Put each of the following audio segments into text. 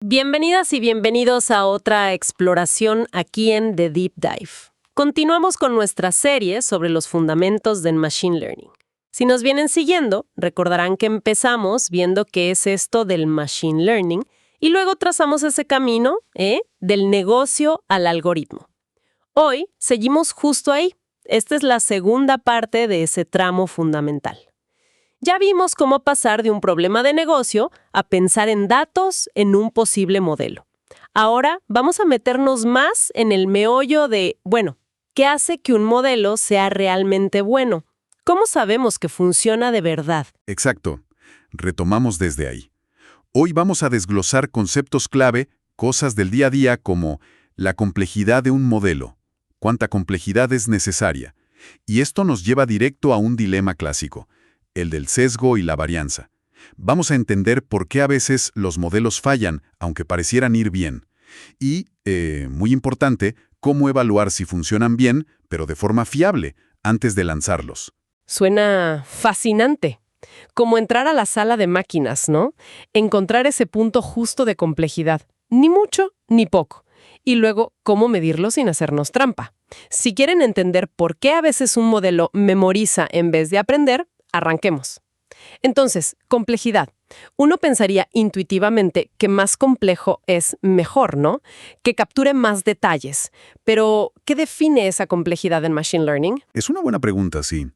Bienvenidas y bienvenidos a otra exploración aquí en The Deep Dive. Continuamos con nuestra serie sobre los fundamentos del Machine Learning. Si nos vienen siguiendo, recordarán que empezamos viendo qué es esto del Machine Learning y luego trazamos ese camino, del negocio al algoritmo. Hoy seguimos justo ahí. Esta es la segunda parte de ese tramo fundamental. Ya vimos cómo pasar de un problema de negocio a pensar en datos en un posible modelo. Ahora vamos a meternos más en el meollo de, ¿qué hace que un modelo sea realmente bueno? ¿Cómo sabemos que funciona de verdad? Exacto. Retomamos desde ahí. Hoy vamos a desglosar conceptos clave, cosas del día a día como la complejidad de un modelo, cuánta complejidad es necesaria. Y esto nos lleva directo a un dilema clásico, el del sesgo y la varianza. Vamos a entender por qué a veces los modelos fallan, aunque parecieran ir bien. Y, muy importante, cómo evaluar si funcionan bien, pero de forma fiable, antes de lanzarlos. Suena fascinante. Como entrar a la sala de máquinas, ¿no? Encontrar ese punto justo de complejidad. Ni mucho, ni poco. Y luego, cómo medirlo sin hacernos trampa. Si quieren entender por qué a veces un modelo memoriza en vez de aprender, arranquemos. Entonces, complejidad. Uno pensaría intuitivamente que más complejo es mejor, ¿no? Que capture más detalles. Pero, ¿qué define esa complejidad en Machine Learning? Es una buena pregunta, sí.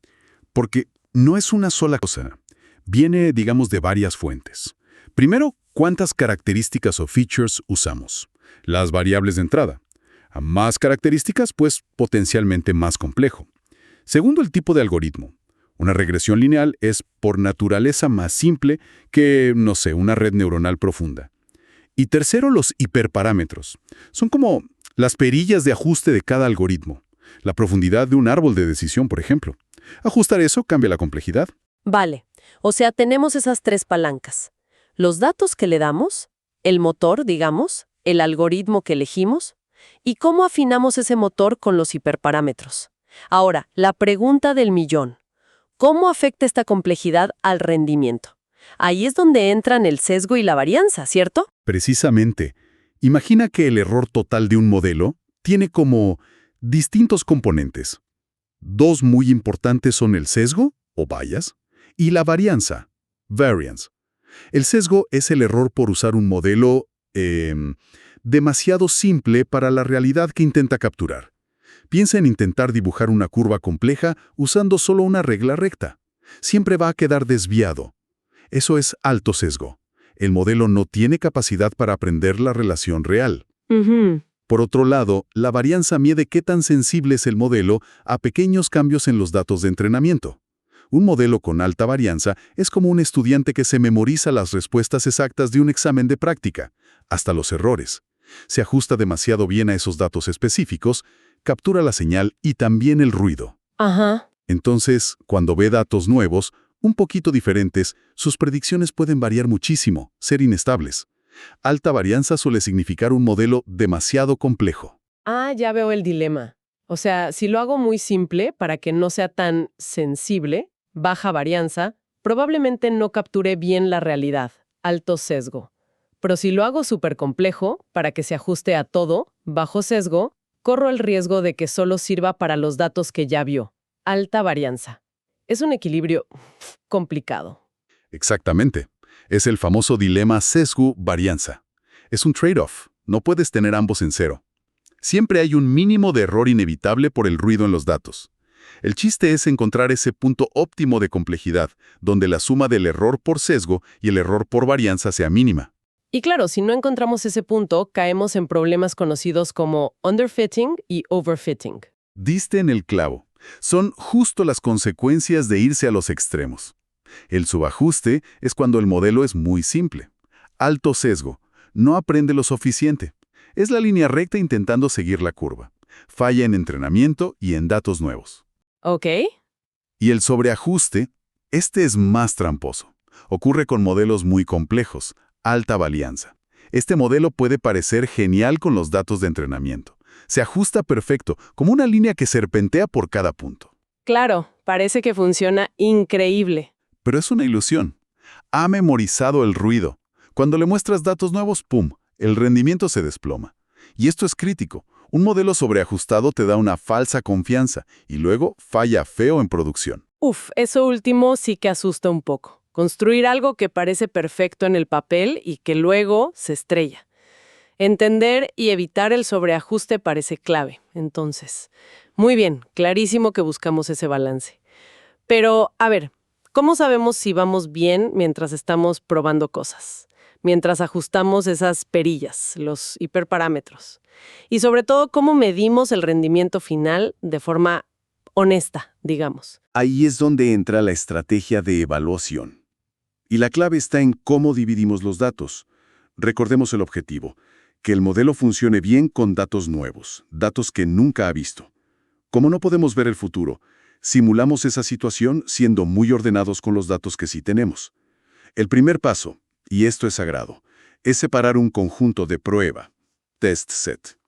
Porque no es una sola cosa. Viene, digamos, de varias fuentes. Primero, ¿cuántas características o features usamos? Las variables de entrada. A más características, pues potencialmente más complejo. Segundo, el tipo de algoritmo. Una regresión lineal es por naturaleza más simple que, una red neuronal profunda. Y tercero, los hiperparámetros. Son como las perillas de ajuste de cada algoritmo. La profundidad de un árbol de decisión, por ejemplo. Ajustar eso cambia la complejidad. Vale, o sea, tenemos esas tres palancas. Los datos que le damos, el motor, digamos, el algoritmo que elegimos, y cómo afinamos ese motor con los hiperparámetros. Ahora, la pregunta del millón. ¿Cómo afecta esta complejidad al rendimiento? Ahí es donde entran el sesgo y la varianza, ¿cierto? Precisamente. Imagina que el error total de un modelo tiene como distintos componentes. Dos muy importantes son el sesgo, o bias, y la varianza, variance. El sesgo es el error por usar un modelo demasiado simple para la realidad que intenta capturar. Piensa en intentar dibujar una curva compleja usando solo una regla recta. Siempre va a quedar desviado. Eso es alto sesgo. El modelo no tiene capacidad para aprender la relación real. Por otro lado, la varianza mide qué tan sensible es el modelo a pequeños cambios en los datos de entrenamiento. Un modelo con alta varianza es como un estudiante que se memoriza las respuestas exactas de un examen de práctica, hasta los errores. Se ajusta demasiado bien a esos datos específicos, captura la señal y también el ruido. Entonces, cuando ve datos nuevos, un poquito diferentes, sus predicciones pueden variar muchísimo, ser inestables. Alta varianza suele significar un modelo demasiado complejo. Ya veo el dilema. O sea, si lo hago muy simple para que no sea tan sensible, baja varianza, probablemente no capture bien la realidad, alto sesgo. Pero si lo hago súper complejo, para que se ajuste a todo, bajo sesgo, corro el riesgo de que solo sirva para los datos que ya vio, alta varianza. Es un equilibrio complicado. Exactamente. Es el famoso dilema sesgo-varianza. Es un trade-off. No puedes tener ambos en cero. Siempre hay un mínimo de error inevitable por el ruido en los datos. El chiste es encontrar ese punto óptimo de complejidad, donde la suma del error por sesgo y el error por varianza sea mínima. Y claro, si no encontramos ese punto, caemos en problemas conocidos como underfitting y overfitting. Diste en el clavo. Son justo las consecuencias de irse a los extremos. El subajuste es cuando el modelo es muy simple. Alto sesgo. No aprende lo suficiente. Es la línea recta intentando seguir la curva. Falla en entrenamiento y en datos nuevos. ¿Ok? Y el sobreajuste, este es más tramposo. Ocurre con modelos muy complejos, alta varianza. Este modelo puede parecer genial con los datos de entrenamiento. Se ajusta perfecto, como una línea que serpentea por cada punto. Claro, parece que funciona increíble. Pero es una ilusión. Ha memorizado el ruido. Cuando le muestras datos nuevos, ¡pum!, el rendimiento se desploma. Y esto es crítico. Un modelo sobreajustado te da una falsa confianza y luego falla feo en producción. Uf, eso último sí que asusta un poco. Construir algo que parece perfecto en el papel y que luego se estrella. Entender y evitar el sobreajuste parece clave, entonces. Muy bien, clarísimo que buscamos ese balance. Pero, a ver, ¿cómo sabemos si vamos bien mientras estamos probando cosas? Mientras ajustamos esas perillas, los hiperparámetros. Y sobre todo, ¿cómo medimos el rendimiento final de forma honesta, digamos? Ahí es donde entra la estrategia de evaluación. Y la clave está en cómo dividimos los datos. Recordemos el objetivo, que el modelo funcione bien con datos nuevos, datos que nunca ha visto. Como no podemos ver el futuro, simulamos esa situación siendo muy ordenados con los datos que sí tenemos. El primer paso, y esto es sagrado, es separar un conjunto de prueba, test set.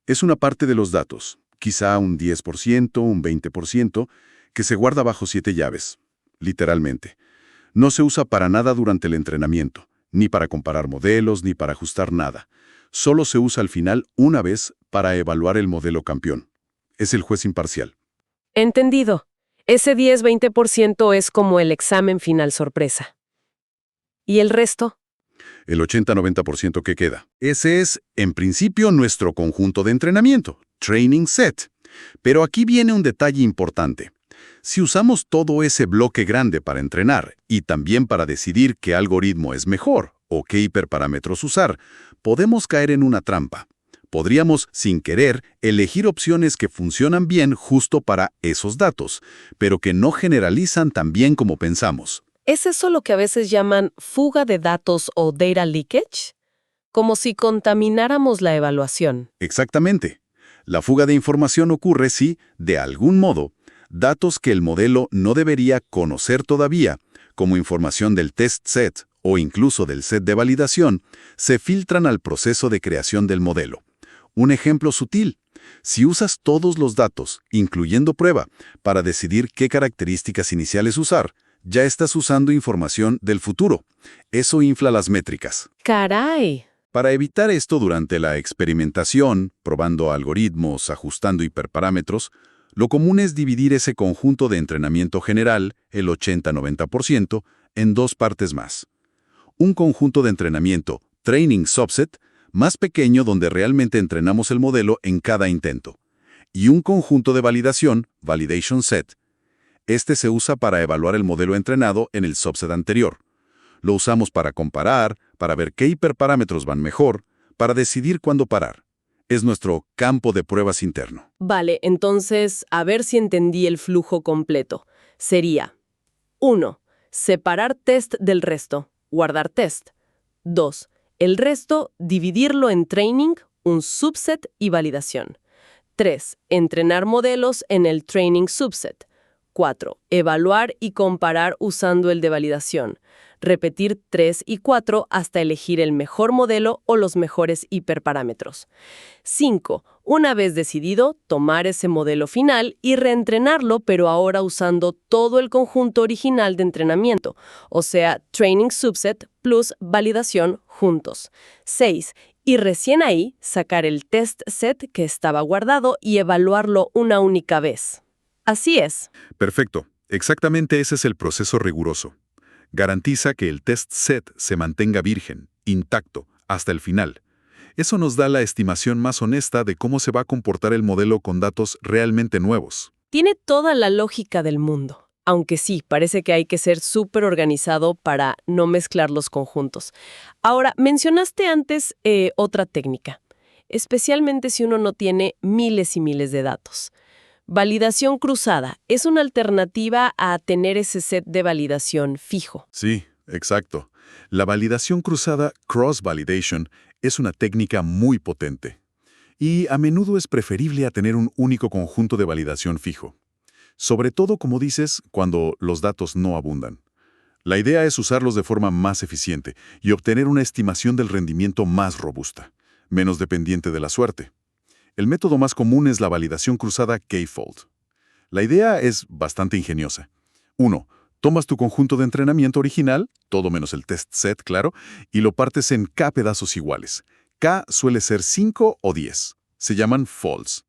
Es una parte de los datos, quizá un 10%, un 20%, que se guarda bajo 7 llaves, literalmente. No se usa para nada durante el entrenamiento, ni para comparar modelos, ni para ajustar nada. Solo se usa al final una vez para evaluar el modelo campeón. Es el juez imparcial. Entendido. Ese 10-20% es como el examen final sorpresa. ¿Y el resto? El 80-90% que queda. Ese es, en principio, nuestro conjunto de entrenamiento, training set. Pero aquí viene un detalle importante. Si usamos todo ese bloque grande para entrenar y también para decidir qué algoritmo es mejor o qué hiperparámetros usar, podemos caer en una trampa. Podríamos, sin querer, elegir opciones que funcionan bien justo para esos datos, pero que no generalizan tan bien como pensamos. ¿Es eso lo que a veces llaman fuga de datos o data leakage? Como si contamináramos la evaluación. Exactamente. La fuga de información ocurre si, de algún modo, datos que el modelo no debería conocer todavía, como información del test set o incluso del set de validación, se filtran al proceso de creación del modelo. Un ejemplo sutil. Si usas todos los datos, incluyendo prueba, para decidir qué características iniciales usar, ya estás usando información del futuro. Eso infla las métricas. ¡Caray! Para evitar esto durante la experimentación, probando algoritmos, ajustando hiperparámetros, lo común es dividir ese conjunto de entrenamiento general, el 80-90%, en dos partes más. Un conjunto de entrenamiento, training subset, más pequeño donde realmente entrenamos el modelo en cada intento. Y un conjunto de validación, validation set. Este se usa para evaluar el modelo entrenado en el subset anterior. Lo usamos para comparar, para ver qué hiperparámetros van mejor, para decidir cuándo parar. Es nuestro campo de pruebas interno. Vale, entonces, a ver si entendí el flujo completo. Sería 1. Separar test del resto, guardar test. 2. El resto, dividirlo en training, un subset y validación. 3. Entrenar modelos en el training subset. 4. Evaluar y comparar usando el de validación. Repetir 3 y 4 hasta elegir el mejor modelo o los mejores hiperparámetros. 5. Una vez decidido, tomar ese modelo final y reentrenarlo, pero ahora usando todo el conjunto original de entrenamiento, o sea, training subset plus validación juntos. 6. Y recién ahí, sacar el test set que estaba guardado y evaluarlo una única vez. Así es. Perfecto. Exactamente ese es el proceso riguroso. Garantiza que el test set se mantenga virgen, intacto, hasta el final. Eso nos da la estimación más honesta de cómo se va a comportar el modelo con datos realmente nuevos. Tiene toda la lógica del mundo. Aunque sí, parece que hay que ser súper organizado para no mezclar los conjuntos. Ahora, mencionaste antes otra técnica, especialmente si uno no tiene miles y miles de datos. Validación cruzada es una alternativa a tener ese set de validación fijo. Sí, exacto. La validación cruzada, cross-validation, es una técnica muy potente. Y a menudo es preferible a tener un único conjunto de validación fijo. Sobre todo, como dices, cuando los datos no abundan. La idea es usarlos de forma más eficiente y obtener una estimación del rendimiento más robusta, menos dependiente de la suerte. El método más común es la validación cruzada K-fold. La idea es bastante ingeniosa. 1. Tomas tu conjunto de entrenamiento original, todo menos el test set, claro, y lo partes en K pedazos iguales. K suele ser 5 o 10. Se llaman false.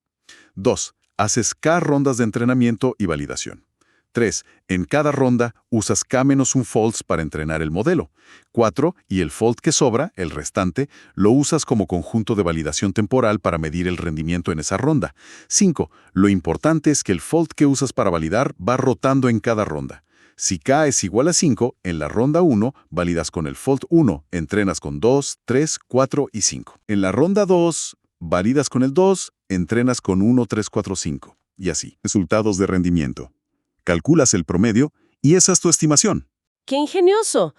2. Haces K rondas de entrenamiento y validación. 3. En cada ronda usas K-1 false para entrenar el modelo. 4. Y el fault que sobra, el restante, lo usas como conjunto de validación temporal para medir el rendimiento en esa ronda. 5. Lo importante es que el fault que usas para validar va rotando en cada ronda. Si K es igual a 5, en la ronda 1 validas con el fault 1, entrenas con 2, 3, 4 y 5. En la ronda 2, validas con el 2, entrenas con 1, 3, 4, 5. Y así. Resultados de rendimiento. Calculas el promedio y esa es tu estimación. ¡Qué ingenioso!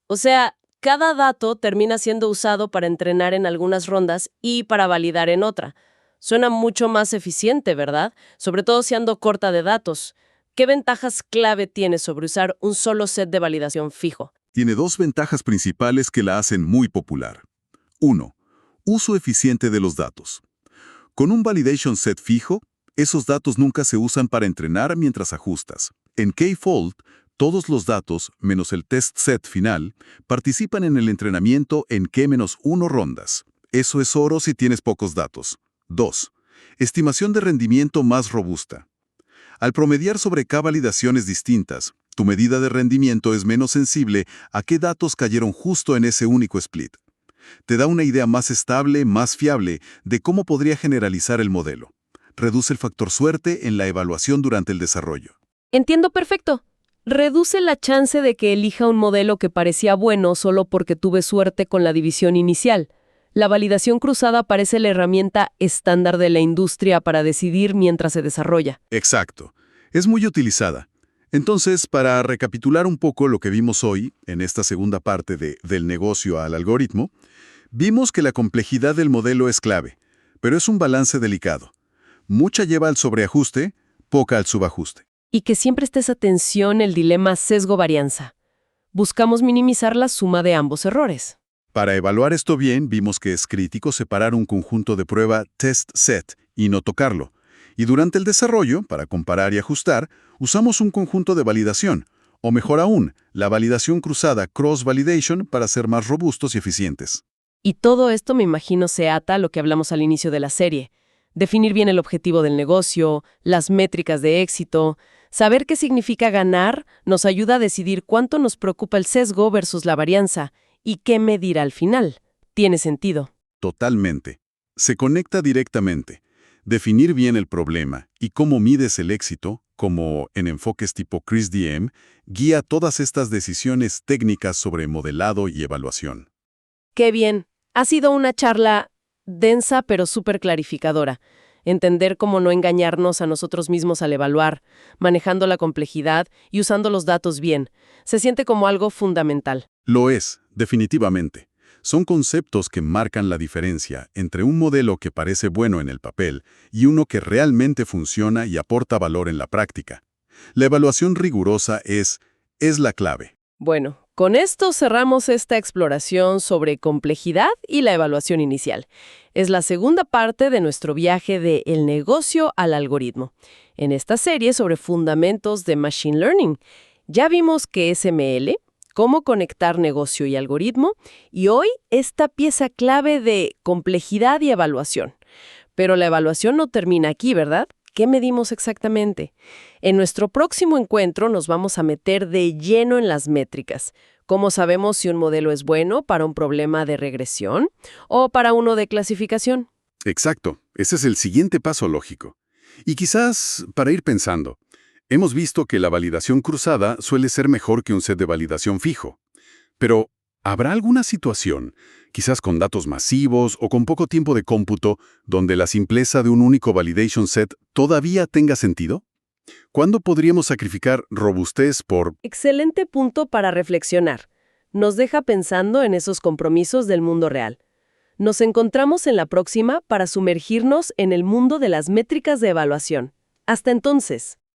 O sea, cada dato termina siendo usado para entrenar en algunas rondas y para validar en otra. Suena mucho más eficiente, ¿verdad? Sobre todo si ando corta de datos. ¿Qué ventajas clave tiene sobre usar un solo set de validación fijo? Tiene 2 ventajas principales que la hacen muy popular. 1. Uso eficiente de los datos. Con un validation set fijo, esos datos nunca se usan para entrenar mientras ajustas. En K-Fold, todos los datos, menos el test set final, participan en el entrenamiento en K-1 rondas. Eso es oro si tienes pocos datos. 2. Estimación de rendimiento más robusta. Al promediar sobre K validaciones distintas, tu medida de rendimiento es menos sensible a qué datos cayeron justo en ese único split. Te da una idea más estable, más fiable, de cómo podría generalizar el modelo. Reduce el factor suerte en la evaluación durante el desarrollo. Entiendo perfecto. Reduce la chance de que elija un modelo que parecía bueno solo porque tuve suerte con la división inicial. La validación cruzada parece la herramienta estándar de la industria para decidir mientras se desarrolla. Exacto. Es muy utilizada. Entonces, para recapitular un poco lo que vimos hoy, en esta segunda parte del negocio al algoritmo, vimos que la complejidad del modelo es clave, pero es un balance delicado. Mucha lleva al sobreajuste, poca al subajuste. Y que siempre esté esa tensión, el dilema sesgo-varianza. Buscamos minimizar la suma de ambos errores. Para evaluar esto bien, vimos que es crítico separar un conjunto de prueba test set y no tocarlo. Y durante el desarrollo, para comparar y ajustar, usamos un conjunto de validación, o mejor aún, la validación cruzada cross-validation para ser más robustos y eficientes. Y todo esto me imagino se ata a lo que hablamos al inicio de la serie. Definir bien el objetivo del negocio, las métricas de éxito. Saber qué significa ganar nos ayuda a decidir cuánto nos preocupa el sesgo versus la varianza y qué medir al final. ¿Tiene sentido? Totalmente. Se conecta directamente. Definir bien el problema y cómo mides el éxito, como en enfoques tipo ChrisDM, guía todas estas decisiones técnicas sobre modelado y evaluación. ¡Qué bien! Ha sido una charla densa pero súper clarificadora. Entender cómo no engañarnos a nosotros mismos al evaluar, manejando la complejidad y usando los datos bien. Se siente como algo fundamental. Lo es, definitivamente. Son conceptos que marcan la diferencia entre un modelo que parece bueno en el papel y uno que realmente funciona y aporta valor en la práctica. La evaluación rigurosa es la clave. Bueno, con esto cerramos esta exploración sobre complejidad y la evaluación inicial. Es la segunda parte de nuestro viaje de el negocio al algoritmo. En esta serie sobre fundamentos de Machine Learning, ya vimos qué es ML, cómo conectar negocio y algoritmo, y hoy esta pieza clave de complejidad y evaluación. Pero la evaluación no termina aquí, ¿verdad? ¿Qué medimos exactamente? En nuestro próximo encuentro nos vamos a meter de lleno en las métricas. ¿Cómo sabemos si un modelo es bueno para un problema de regresión o para uno de clasificación? Exacto, ese es el siguiente paso lógico. Y quizás, para ir pensando, hemos visto que la validación cruzada suele ser mejor que un set de validación fijo. Pero, ¿habrá alguna situación, quizás con datos masivos o con poco tiempo de cómputo, donde la simpleza de un único validation set todavía tenga sentido? ¿Cuándo podríamos sacrificar robustez por...? Excelente punto para reflexionar. Nos deja pensando en esos compromisos del mundo real. Nos encontramos en la próxima para sumergirnos en el mundo de las métricas de evaluación. Hasta entonces.